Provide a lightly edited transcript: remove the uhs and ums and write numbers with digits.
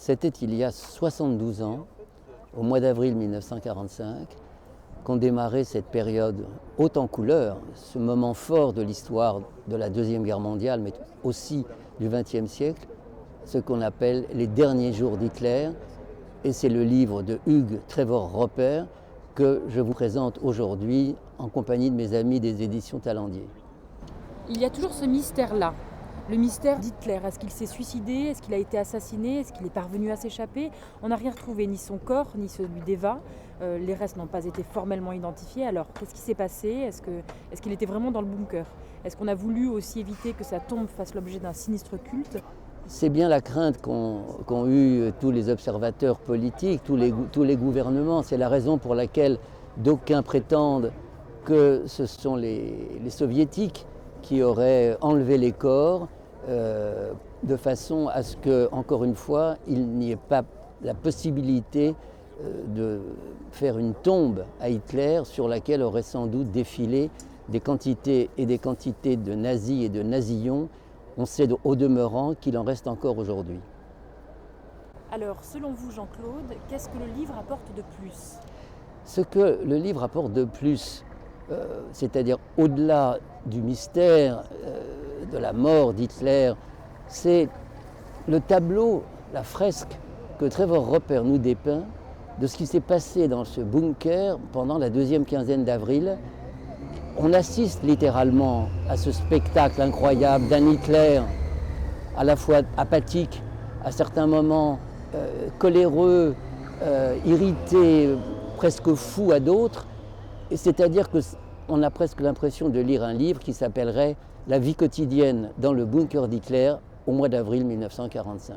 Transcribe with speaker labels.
Speaker 1: C'était il y a 72 ans, au mois d'avril 1945, qu'on démarrait cette période haute en couleurs, ce moment fort de l'histoire de la Deuxième Guerre mondiale, mais aussi du XXe siècle, ce qu'on appelle les derniers jours d'Hitler. Et c'est le livre de Hugh Trevor Roper que je vous présente aujourd'hui en compagnie de mes amis des éditions Talendier.
Speaker 2: Il y a toujours ce mystère-là, le mystère d'Hitler. Est-ce qu'il s'est suicidé? Est-ce qu'il a été assassiné? Est-ce qu'il est parvenu à s'échapper? On n'a rien retrouvé, ni son corps, ni celui d'Eva. Les restes n'ont pas été formellement identifiés. Alors, qu'est-ce qui s'est passé? Est-ce qu'il était vraiment dans le bunker? Est-ce qu'on a voulu aussi éviter que sa tombe fasse l'objet d'un sinistre culte?
Speaker 1: C'est bien la crainte qu'ont eu tous les observateurs politiques, tous les gouvernements. C'est la raison pour laquelle d'aucuns prétendent que ce sont les soviétiques qui auraient enlevé les corps de façon à ce que, encore une fois, il n'y ait pas la possibilité de faire une tombe à Hitler sur laquelle auraient sans doute défilé des quantités et des quantités de nazis et de nazillons. On sait au demeurant qu'il en reste encore aujourd'hui.
Speaker 2: Alors, selon vous, Jean-Claude, qu'est-ce que le livre apporte de plus?
Speaker 1: Ce que le livre apporte de plus, c'est-à-dire au-delà du mystère de la mort d'Hitler, c'est le tableau, la fresque que Trevor Roper nous dépeint de ce qui s'est passé dans ce bunker pendant la deuxième quinzaine d'avril. On assiste littéralement à ce spectacle incroyable d'un Hitler à la fois apathique, à certains moments coléreux, irrité, presque fou à d'autres. Et c'est-à-dire qu'on a presque l'impression de lire un livre qui s'appellerait « La vie quotidienne dans le bunker d'Hitler au mois d'avril 1945 ».